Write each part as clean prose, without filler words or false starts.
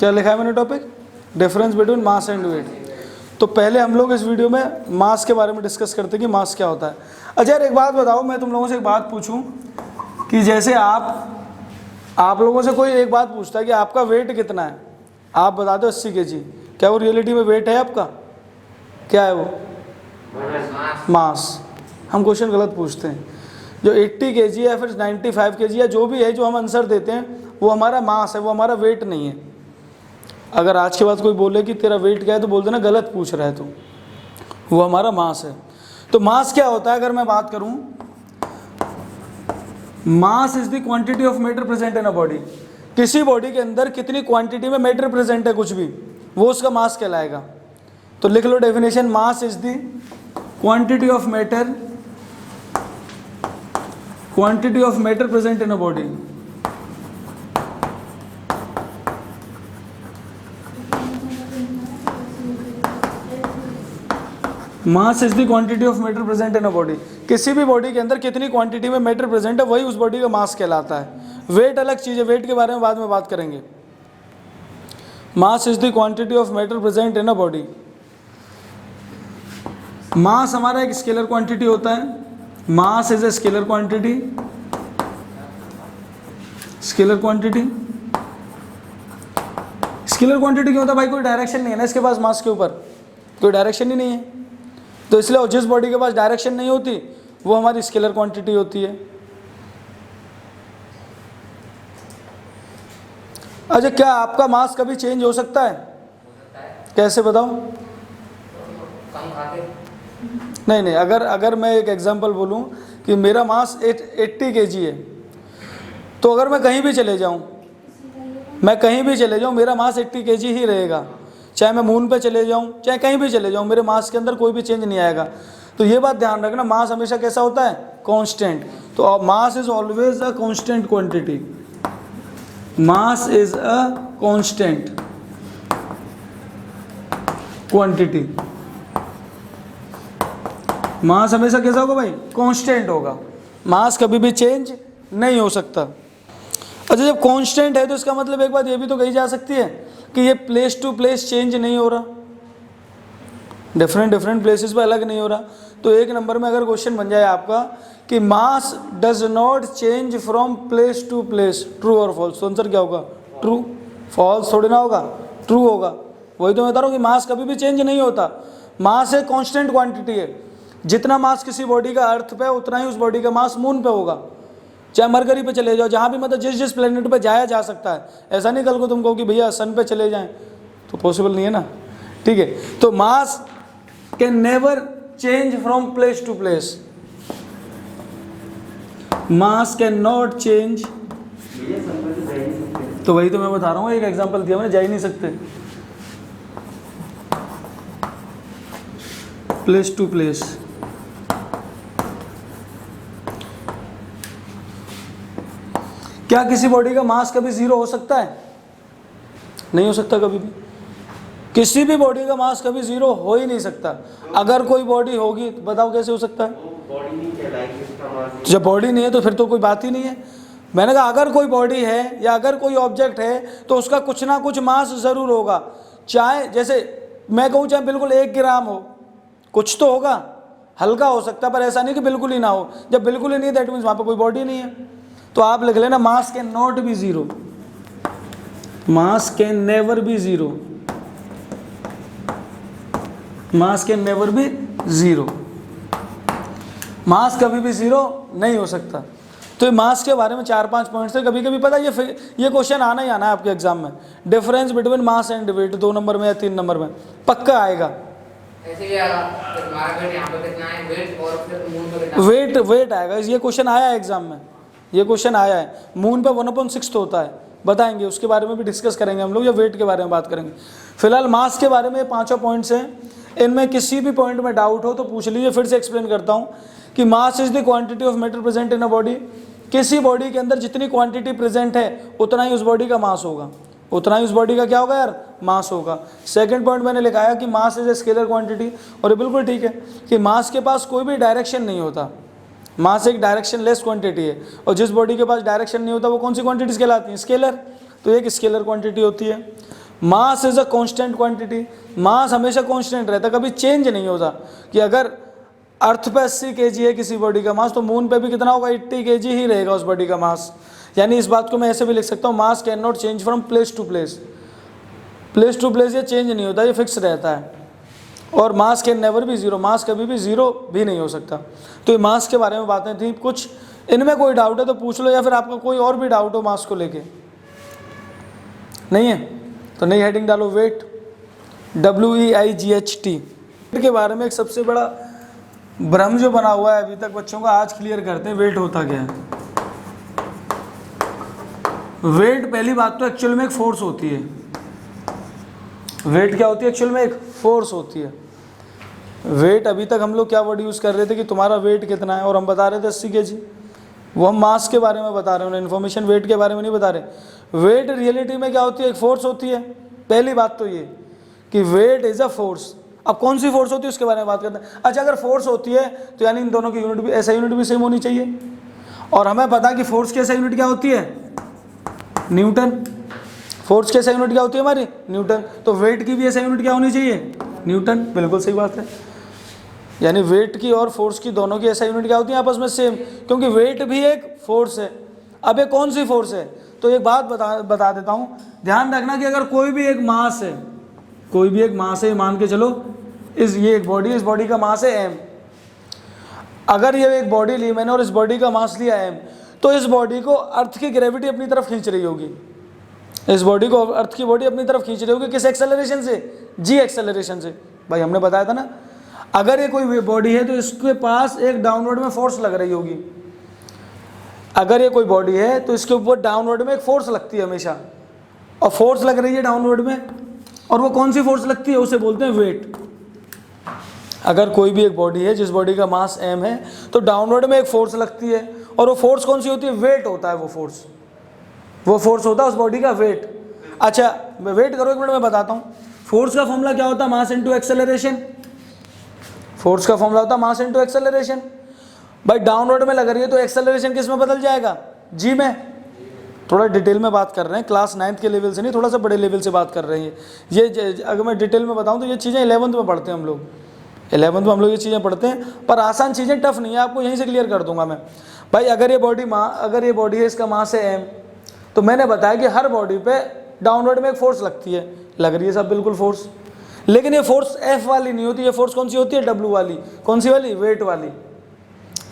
क्या लिखा है मैंने topic? Difference between mass and weight. तो पहले हम लोग इस वीडियो में मास के बारे में डिस्कस करते हैं कि मास क्या होता है। अच्छा यार एक बात बताओ, मैं तुम लोगों से एक बात पूछूं कि जैसे आप लोगों से कोई एक बात पूछता है कि आपका वेट कितना है, आप बता दो 80 kg, क्या वो रियलिटी में वेट है आपका? क्या है वो? मास। हम क्वेश्चन गलत पूछते हैं। जो 80 kg है फिर 95 kg है, जो भी है जो हम आंसर देते हैं वो हमारा मास है, वो हमारा वेट नहीं है। अगर आज के बाद कोई बोले कि तेरा वेट क्या है तो बोल देना गलत पूछ रहा है, तो वो हमारा मास है। तो मास क्या होता है अगर मैं बात करूं, मास is the quantity of matter present in a body. किसी बॉडी के अंदर कितनी क्वांटिटी में मैटर प्रेजेंट है कुछ भी, वो उसका मास कहलाएगा। तो लिख लो definition, mass is the quantity of matter present in a body. Mass is the quantity of matter present in a body. किसी भी बॉडी के अंदर कितनी क्वांटिटी में मैटर प्रेजेंट है वही उस बॉडी का मास कहलाता है। वेट अलग चीज है, वेट के बारे में बाद में बात करेंगे। Mass is the quantity of matter present in a body. Mass हमारा एक स्केलर क्वांटिटी होता है। Mass is a scalar quantity. Scalar quantity क्यों होता है भाई? कोई डायरेक्शन नहीं है ना इसके पास, मास के ऊपर कोई डायरेक्शन ही नहीं है, तो इसलिए जिस बॉडी के पास डायरेक्शन नहीं होती वो हमारी स्केलर क्वांटिटी होती है। अच्छा, क्या आपका मास कभी चेंज हो सकता है? कैसे बताओ? नहीं, अगर मैं एक एग्जांपल बोलूं कि मेरा मास 80 kg है, तो अगर मैं कहीं भी चले जाऊं मेरा मास 80 kg ही रहेगा। चाहे मैं मून पे चले जाऊं, चाहे कहीं भी चले जाऊं, मेरे मास के अंदर कोई भी चेंज नहीं आएगा। तो ये बात ध्यान रखना, मास हमेशा कैसा होता है? कांस्टेंट। तो mass is always a constant quantity. Mass is a constant quantity. Mass हमेशा कैसा होगा भाई? कांस्टेंट होगा। मास कभी भी चेंज नहीं हो सकता। अच्छा, जब कांस्टेंट है तो इसका मतलब एक बात ये भी तो कही जा सकती है कि ये प्लेस टू प्लेस चेंज नहीं हो रहा, डिफरेंट प्लेसेस पे अलग नहीं हो रहा। तो एक नंबर में अगर क्वेश्चन बन जाए आपका कि mass does not change from place to place, true और फॉल्स, तो आंसर क्या होगा? ट्रू। फॉल्स थोड़ी ना होगा, ट्रू होगा। वही तो मैं बता रहा हूँ कि मास कभी भी चेंज नहीं होता। मास एक कांस्टेंट क्वांटिटी है। जितना मास किसी बॉडी का अर्थ पे उतना ही उस बॉडी का मास मून पे होगा। चाहे मरकरी पे चले जाओ, जहाँ भी मतलब जिस प्लेनेट पे जाया जा सकता है। ऐसा नहीं कल को तुम कहो कि भैया सन पे चले जाएं, तो पॉसिबल नहीं है ना। ठीक है, तो mass can never change from place to place. Mass can not change. तो वही तो मैं बता रहा हूँ, एक एग्जांपल दिया मैंने, जा ही नहीं सकते प्लेस टू प्लेस। क्या किसी बॉडी का मास कभी जीरो हो सकता है? नहीं हो सकता कभी भी। किसी भी बॉडी का मास कभी जीरो हो ही नहीं सकता। अगर कोई बॉडी होगी तो बताओ कैसे हो सकता है? जब बॉडी नहीं है तो फिर तो कोई बात ही नहीं है। मैंने कहा अगर कोई बॉडी है या अगर कोई ऑब्जेक्ट है तो उसका कुछ ना कुछ मास जरूर होगा। चाहे जैसे मैं कहूँ चाहे बिल्कुल 1 ग्राम हो, कुछ तो होगा, हल्का हो सकता है, पर ऐसा नहीं कि बिल्कुल ही ना हो। जब बिल्कुल ही नहीं है दैट मीन्स वहाँ पर कोई बॉडी नहीं है। तो आप लिख लेना mass can not be zero. Mass can never be zero. Mass can never be zero. Mass कभी भी जीरो नहीं हो सकता। तो ये मास के बारे में 4-5 पॉइंट्स है। कभी कभी पता ये क्वेश्चन आना ही आना है आपके एग्जाम में। Difference between mass and weight 2 number में या 3 नंबर में पक्का आएगा। वेट आएगा, ये क्वेश्चन आया है एग्जाम में, ये क्वेश्चन आया है। मून पे 1/6 होता है, बताएंगे, उसके बारे में भी डिस्कस करेंगे हम लोग, या वेट के बारे में बात करेंगे। फिलहाल मास के बारे में 5 पॉइंट्स हैं। इनमें किसी भी पॉइंट में डाउट हो तो पूछ लीजिए। फिर से एक्सप्लेन करता हूँ कि मास is the quantity of matter present in a body. किसी बॉडी के अंदर जितनी क्वांटिटी प्रेजेंट है उतना ही उस बॉडी का मास होगा, उतना ही उस बॉडी का क्या होगा यार? मास होगा। सेकंड पॉइंट मैंने लिखाया कि मास इज ए स्केलर क्वांटिटी, और ये बिल्कुल ठीक है कि मास के पास कोई भी डायरेक्शन नहीं होता। मास एक डायरेक्शन लेस क्वांटिटी है, और जिस बॉडी के पास डायरेक्शन नहीं होता वो कौन सी क्वांटिटीज कहलाती हैं? स्केलर। तो एक स्केलर क्वांटिटी होती है। Mass is a constant quantity, mass हमेशा कांस्टेंट रहता, कभी चेंज नहीं होता। कि अगर अर्थ पे 80 kg है किसी बॉडी का मास, तो मून पे भी कितना होगा, 80 kg ही रहेगा उस बॉडी का मास। यानी इस बात को मैं ऐसे भी लिख सकता हूँ, mass can not change from place to place, place to place ये चेंज नहीं होता, ये फिक्स रहता है। और mass can never be zero, mass कभी भी जीरो भी नहीं हो सकता। तो ये मास के बारे में बातें थी कुछ, इनमें कोई डाउट है तो पूछ लो, या फिर आपका कोई और भी डाउट हो मास को लेके, नहीं है तो नई हेडिंग डालो, वेट, WEIGHT। वेट के बारे में एक सबसे बड़ा भ्रम जो बना हुआ है अभी तक बच्चों का, आज क्लियर करते हैं वेट होता क्या है। वेट पहली बात तो एक्चुअल में एक फोर्स होती है। वेट क्या होती है, एक्चुअल में एक फोर्स होती है। वेट अभी तक हम लोग क्या वर्ड यूज़ कर रहे थे कि तुम्हारा वेट कितना है, और हम बता रहे थे 80 kg, वो हम मास के बारे में बता रहे हैं, इन्फॉर्मेशन वेट के बारे में नहीं बता रहे। वेट रियलिटी में क्या होती है, एक फोर्स होती है। पहली बात तो ये कि वेट इज़ अ फोर्स। अब कौन सी फोर्स होती है उसके बारे में बात करते हैं। अच्छा, अगर फोर्स होती है तो यानी इन दोनों की यूनिट भी, ऐसा यूनिट भी सेम होनी चाहिए। और हमें पता है कि फोर्स की ऐसा यूनिट क्या होती है, न्यूटन। फोर्स की ऐसा यूनिट क्या होती है हमारी, न्यूटन। तो वेट की भी ऐसा यूनिट क्या होनी चाहिए, न्यूटन। बिल्कुल सही बात है। यानी वेट की और फोर्स की दोनों की ऐसा यूनिट क्या होती है, आपस में सेम, क्योंकि वेट भी एक फोर्स है। अब ये कौन सी फोर्स है, तो एक बात बता देता हूँ, ध्यान रखना कि अगर कोई भी एक मास है, कोई भी एक मास है, मान के चलो ये एक बॉडी, इस बॉडी का मास है m। अगर ये एक बॉडी ली मैंने और इस बॉडी का मास लिया m, तो इस बॉडी को अर्थ की ग्रेविटी अपनी तरफ खींच रही होगी। इस बॉडी को अर्थ की बॉडी अपनी तरफ खींच रही होगी, किस एक्सेलरेशन से, g एक्सेलरेशन से। भाई हमने बताया था ना, अगर ये कोई बॉडी है तो इसके पास एक डाउनवर्ड में फोर्स लग रही होगी। अगर ये कोई बॉडी है तो इसके ऊपर डाउनवर्ड में एक फोर्स लगती है हमेशा, और फोर्स लग रही है डाउनवर्ड में, और वो कौन सी फोर्स लगती है, उसे बोलते हैं वेट। अगर कोई भी एक बॉडी है जिस बॉडी का मास m है, तो डाउनवर्ड में एक फोर्स लगती है, और वो फोर्स कौन सी होती है, वेट होता है। वो फोर्स होता है उस बॉडी का वेट। अच्छा वेट करो, एक मिनट में बताता हूँ। फोर्स का फॉर्मूला क्या होता है, मास इंटू एक्सेलरेशन। फोर्स का फॉर्मूला होता है मास इंटू एक्सेलरेशन। भाई डाउनवर्ड में लग रही है तो एक्सेलरेशन किस में बदल जाएगा, g में। थोड़ा डिटेल में बात कर रहे हैं, क्लास 9th के लेवल से नहीं, थोड़ा सा बड़े लेवल से बात कर रहे हैं। ये अगर मैं डिटेल में बताऊं तो ये चीज़ें 11th में पढ़ते हैं हम लोग, 11th में हम लोग ये चीज़ें पढ़ते हैं, पर आसान चीज़ें, टफ नहीं है, आपको यहीं से क्लियर कर दूंगा मैं। भाई अगर ये बॉडी है, इसका मास है m, तो मैंने बताया कि हर बॉडी पे डाउनवर्ड में एक फोर्स लगती है, लग रही है सब बिल्कुल फोर्स, लेकिन ये फोर्स F वाली नहीं होती, ये फोर्स कौन सी होती है, W वाली। कौन सी वाली, वेट वाली।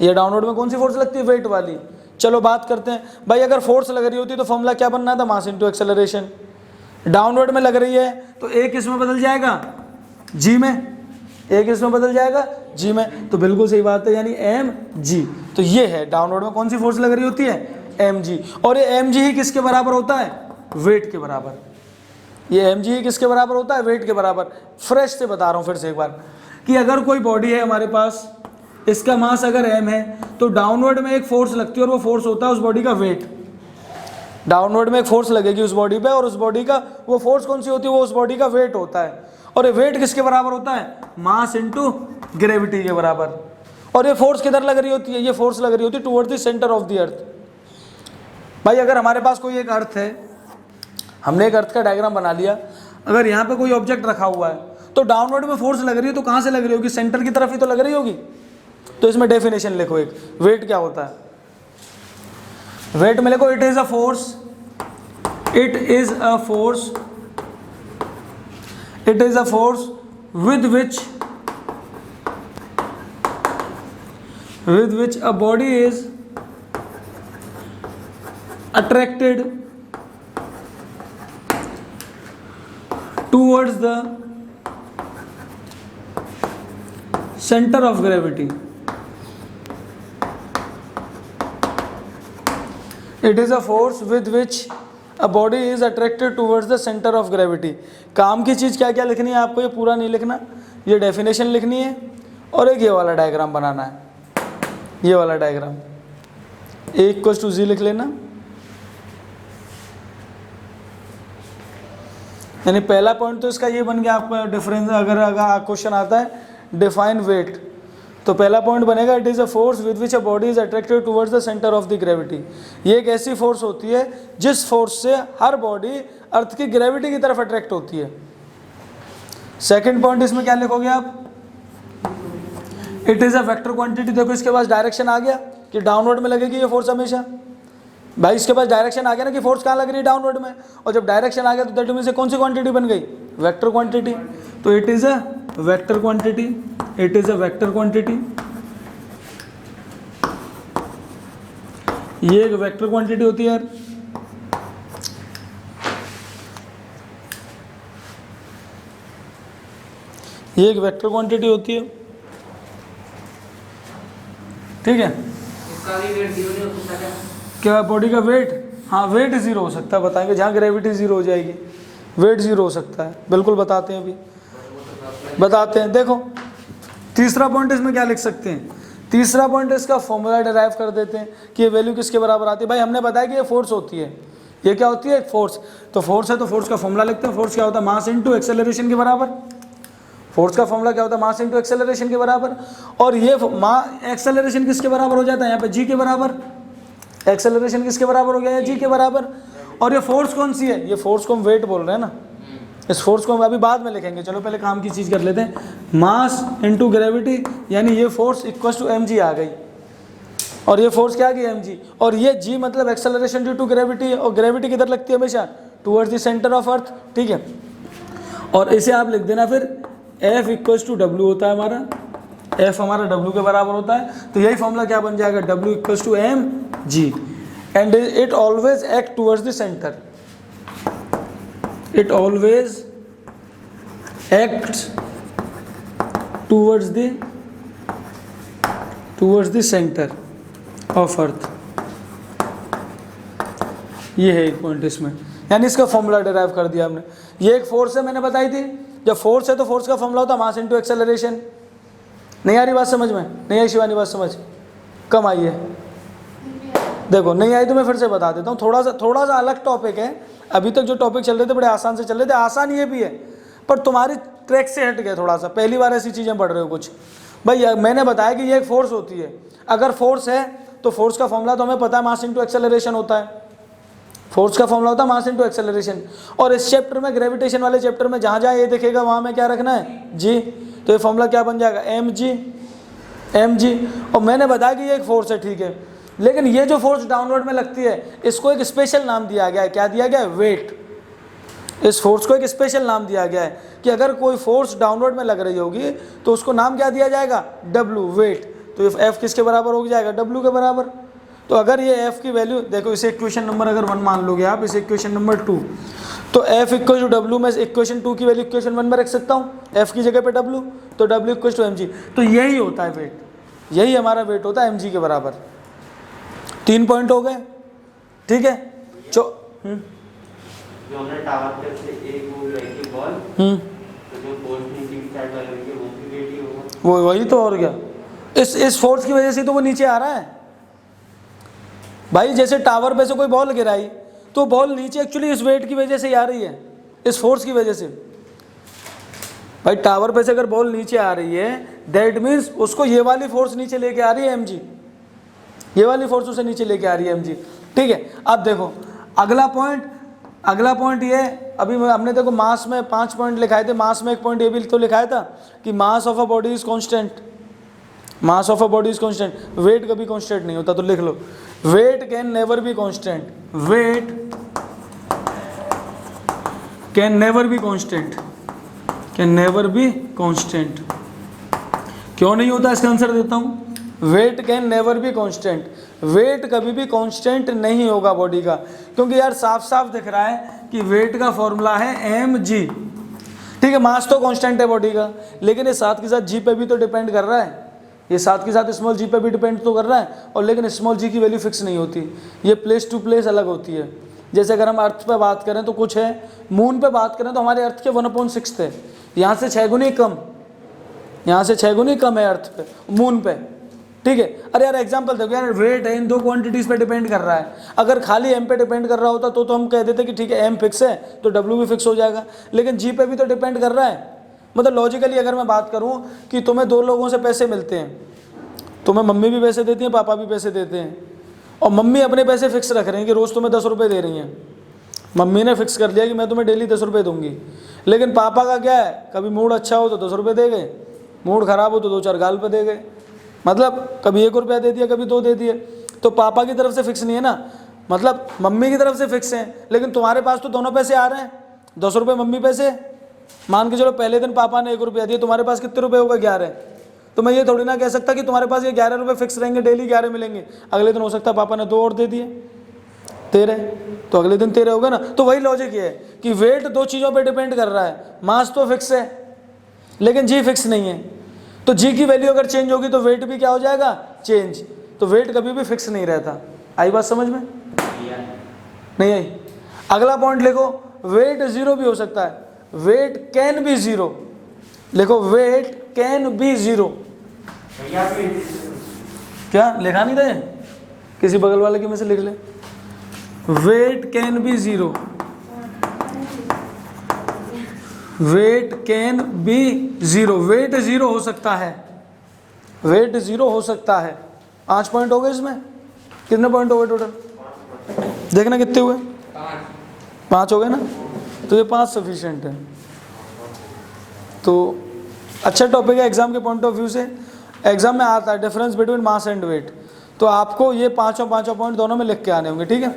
ये डाउनवर्ड में कौन सी फोर्स लगती है, वेट वाली। चलो बात करते हैं, भाई अगर फोर्स लग रही होती तो फॉर्मूला क्या बनना था, मास इंटू एक्सेलरेशन। डाउनवर्ड में लग रही है तो एक किस में बदल जाएगा, g में। एक किस में बदल जाएगा, g में। तो बिल्कुल सही बात है, यानी mg। तो ये है डाउनवर्ड में कौन सी फोर्स लग रही होती है, mg। और ये mg ही किसके बराबर होता है, वेट के बराबर। ये mg ही किसके बराबर होता है, वेट के बराबर। फ्रेश से बता रहा हूँ फिर से एक बार, कि अगर कोई बॉडी है हमारे पास, इसका मास अगर m है, तो डाउनवर्ड में एक फोर्स लगती है, और वो फोर्स होता है उस बॉडी का वेट। डाउनवर्ड में एक फोर्स लगेगी उस बॉडी पे, और उस बॉडी का वो फोर्स कौन सी होती है, वो उस बॉडी का वेट होता है। और ये वेट किसके बराबर होता है, मास इनटू ग्रेविटी के बराबर। और ये फोर्स किधर लग रही होती है, ये फोर्स लग रही होती है toward the centre of the earth. भाई अगर हमारे पास कोई एक अर्थ है, हमने एक अर्थ का डायग्राम बना लिया, अगर यहाँ पे कोई ऑब्जेक्ट रखा हुआ है, तो डाउनवर्ड में फोर्स लग रही है, तो कहाँ से लग रही होगी, सेंटर की तरफ ही तो लग रही होगी। तो इसमें डेफिनेशन लिखो एक, वेट क्या होता है। वेट में लिखो, it is a force, it is a force, it is a force with which a body is attracted towards the center of gravity. It is a force with which a body is attracted towards the center of gravity. काम की चीज़ क्या क्या लिखनी है आपको, ये पूरा नहीं लिखना, ये डेफिनेशन लिखनी है, और एक ये वाला डायग्राम बनाना है, ये वाला डायग्राम। A इक्वल्स टू जी लिख लेना। यानी पहला पॉइंट तो इसका ये बन गया आपका डिफरेंस। अगर क्वेश्चन आता है डिफाइन वेट, तो पहला पॉइंट बनेगा it is a force with which a body is attracted towards the centre of the gravity. ये एक ऐसी फोर्स होती है जिस फोर्स से हर बॉडी अर्थ की ग्रेविटी की तरफ अट्रैक्ट होती है। सेकंड पॉइंट इसमें क्या लिखोगे आप, it is a vector quantity. देखो इसके पास डायरेक्शन आ गया कि डाउनवर्ड में लगेगी ये फोर्स हमेशा। भाई इसके पास डायरेक्शन आ गया ना कि फोर्स कहाँ लग रही है, डाउनवर्ड में। और जब डायरेक्शन आ गया तो दैट मीन्स से कौन सी क्वांटिटी बन गई, वेक्टर क्वांटिटी। तो it is a vector quantity, it is a vector quantity. ये एक वेक्टर क्वांटिटी होती है यार। ये एक वेक्टर क्वांटिटी होती है, ठीक है। इसका भी वेट जीरो नहीं हो सकता क्या? क्या बॉडी का वेट, हाँ वेट जीरो हो सकता है, बताएंगे जहाँ ग्रेविटी जीरो हो जाएगी वेट जीरो हो सकता है, बिल्कुल बताते हैं अभी बताते हैं। देखो तीसरा पॉइंट इसमें क्या लिख सकते हैं, तीसरा पॉइंट इसका फॉर्मूला डिराइव कर देते हैं कि ये वैल्यू किसके बराबर आती है। भाई हमने बताया कि ये फोर्स होती है, ये क्या होती है, फोर्स। तो फोर्स है तो फोर्स का फॉर्मूला लिखते हैं। फोर्स क्या होता है, मास इनटू एक्सेलरेशन के बराबर। फोर्स का फॉर्मूला क्या होता है, मास इनटू एक्सेलरेशन के बराबर। और ये एक्सेलरेशन किसके बराबर हो जाता है, यहाँ पे जी के बराबर। एक्सेलरेशन किसके बराबर हो गया, जी के बराबर। और ये फोर्स कौन सी है, ये फोर्स को हम वेट बोल रहे हैं ना, इस फोर्स को हम अभी बाद में लिखेंगे। चलो पहले काम की चीज़ कर लेते हैं, मास इनटू ग्रेविटी, यानी ये force equal to M G आ गई। और ये फोर्स क्या आ गई, एम जी। और ये जी मतलब एक्सेलरेशन ड्यू टू ग्रेविटी, और ग्रेविटी किधर लगती है हमेशा, टूवर्ड्स द सेंटर ऑफ अर्थ, ठीक है। और इसे आप लिख देना फिर F इक्वल्स टू डब्ल्यू होता है हमारा, F हमारा W के बराबर होता है। तो यही फॉर्मूला क्या बन जाएगा, W equals to M g, and it always act towards the centre, it always acts towards the centre of earth. ये है एक पॉइंट इसमें, यानी इसका फॉर्मूला डिराइव कर दिया हमने। ये एक फोर्स है, मैंने बताई थी, जब फोर्स है तो फोर्स का फॉर्मूला होता है मास इनटू एक्सेलरेशन। नहीं आ रही बात समझ में, नहीं आई शिवानी बात समझ, कम आई है, देखो नहीं आई तो मैं फिर से बता देता हूँ। थोड़ा सा अलग टॉपिक है, अभी तक जो टॉपिक चल रहे थे बड़े आसान से चल रहे थे, आसान ये भी है पर तुम्हारी ट्रैक से हट गए थोड़ा सा, पहली बार ऐसी चीज़ें पढ़ रहे हो कुछ। भाई मैंने बताया कि ये एक फोर्स होती है, अगर फोर्स है तो फोर्स का फॉर्मूला तो हमें पता है मास इनटू एक्सेलरेशन होता है, फोर्स का फॉर्मूला होता है मास इनटू एक्सेलरेशन। और इस चैप्टर में, ग्रेविटेशन वाले चैप्टर में जहाँ जहाँ ये दिखेगा वहाँ में क्या रखना है, जी। तो ये फॉर्मूला क्या बन जाएगा, एम जी। और मैंने बताया कि ये एक फोर्स है, ठीक है, लेकिन ये जो फोर्स डाउनवर्ड में लगती है इसको एक स्पेशल नाम दिया गया है। क्या दिया गया है, वेट। इस फोर्स को एक स्पेशल नाम दिया गया है कि अगर कोई फोर्स डाउनवर्ड में लग रही होगी तो उसको नाम क्या दिया जाएगा, डब्लू, वेट। तो एफ किसके बराबर हो जाएगा, डब्लू के बराबर। तो अगर ये f की वैल्यू देखो, इसे इक्वेशन नंबर अगर 1 मान लोगे आप, इसे इक्वेशन नंबर 2, तो f इक्वल टू डब्ल्यू में इक्वेशन 2 की वैल्यू इक्वेशन 1 में रख सकता हूँ, f की जगह पे w, तो w इक्वल टू mg। तो यही होता है वेट, यही हमारा वेट होता है mg के बराबर। 3 पॉइंट हो गए, ठीक है। जो हमने टावर पे से एक वो रही बॉल, तो जो फोर्स नीचे की साइड वाले के वो भी वेट ही होगा, वो वही तो, और क्या, इस फोर्स की वजह से तो वो नीचे आ रहा है। भाई जैसे टावर पे से कोई बॉल गिराई तो बॉल नीचे एक्चुअली इस वेट की वजह से ही आ रही है, इस फोर्स की वजह से। भाई टावर पे से अगर बॉल नीचे आ रही है दैट मीन्स उसको ये वाली फोर्स नीचे लेके आ रही है mg, ये वाली फोर्स उसे नीचे लेके आ रही है mg, ठीक है। अब देखो अगला पॉइंट ये, अभी हमने देखो मास में 5 पॉइंट लिखाए थे, मास में एक पॉइंट ये भी तो लिखाया था कि mass of a body is constant, mass of a body is constant. Weight कभी कांस्टेंट नहीं होता, तो लिख लो weight can never be constant, weight can never be constant, can never be constant. क्यों नहीं होता, इसका आंसर देता हूँ, weight can never be constant. Weight कभी भी कांस्टेंट नहीं होगा बॉडी का, क्योंकि यार साफ साफ दिख रहा है कि वेट का फॉर्मूला है mg, ठीक है। मास तो कांस्टेंट है बॉडी का, लेकिन ये साथ के साथ जी पे भी तो डिपेंड कर रहा है, ये साथ के साथ स्मॉल जी पे भी डिपेंड तो कर रहा है। और लेकिन स्मॉल जी की वैल्यू फिक्स नहीं होती, ये प्लेस टू प्लेस अलग होती है। जैसे अगर हम अर्थ पे बात करें तो कुछ है, मून पे बात करें तो हमारे अर्थ के 1/6 थे, यहाँ से 6 गुनी कम, यहाँ से 6 गुनी कम है अर्थ पे, मून पे, ठीक है। अरे यार एग्जांपल देखो यार, वेट है इन 2 क्वांटिटीज़ पे डिपेंड कर रहा है। अगर खाली m पे डिपेंड कर रहा होता तो हम कह देते कि ठीक है m फिक्स है तो w भी फिक्स हो जाएगा, लेकिन g पे भी तो डिपेंड कर रहा है। मतलब लॉजिकली अगर मैं बात करूं कि तुम्हें 2 लोगों से पैसे मिलते हैं, तुम्हें मम्मी भी पैसे देती हैं, पापा भी पैसे देते हैं, और मम्मी अपने पैसे फिक्स रख रहे हैं कि रोज़ तुम्हें 10 रुपये दे रही हैं। मम्मी ने फिक्स कर लिया कि मैं तुम्हें डेली 10 रुपये दूंगी। लेकिन पापा का क्या है, कभी मूड अच्छा हो तो 10 रुपये दे गए, मूड ख़राब हो तो 2-4 गाल पे दे गए, मतलब कभी 1 रुपया दे दिया, कभी 2 दे दिए। तो पापा की तरफ से फिक्स नहीं है ना, मतलब मम्मी की तरफ से फिक्स हैं। लेकिन तुम्हारे पास तो दोनों पैसे आ रहे हैं, 10 रुपये मम्मी पैसे, मान के चलो पहले दिन पापा ने 1 रुपया दिया, तुम्हारे पास कितने रुपये हो गए? 11। तो मैं ये थोड़ी ना कह सकता कि तुम्हारे पास ये 11 रुपये फिक्स रहेंगे, डेली 11 मिलेंगे। अगले दिन हो सकता है पापा ने 2 और दे दिए, 13, तो अगले दिन 13 हो गए ना। तो वही लॉजिक ये है कि वेट 2 चीज़ों पे डिपेंड कर रहा है, मास तो फिक्स है लेकिन जी फिक्स नहीं है। तो जी की वैल्यू अगर चेंज होगी तो वेट भी क्या हो जाएगा? चेंज। तो वेट कभी भी फिक्स नहीं रहता। आई बात समझ में? नहीं आई? अगला पॉइंट लिखो, वेट 0 भी हो सकता है, वेट कैन बी 0। लिखो, वेट कैन बी 0। क्या लिखा नहीं था ये? किसी बगल वाले के में से लिख ले, weight can be 0, weight can be 0। Weight 0 हो सकता है, वेट 0 हो सकता है। 5 पॉइंट हो गए इसमें, कितने पॉइंट हो गए टोटल? देखना कितने हुए? 5 हो गए ना, तो ये 5 सफिशिएंट है। तो अच्छा टॉपिक है एग्जाम के पॉइंट ऑफ व्यू से। एग्जाम में आता है difference between mass and weight, तो आपको ये पांचों पॉइंट दोनों में लिख के आने होंगे, ठीक है।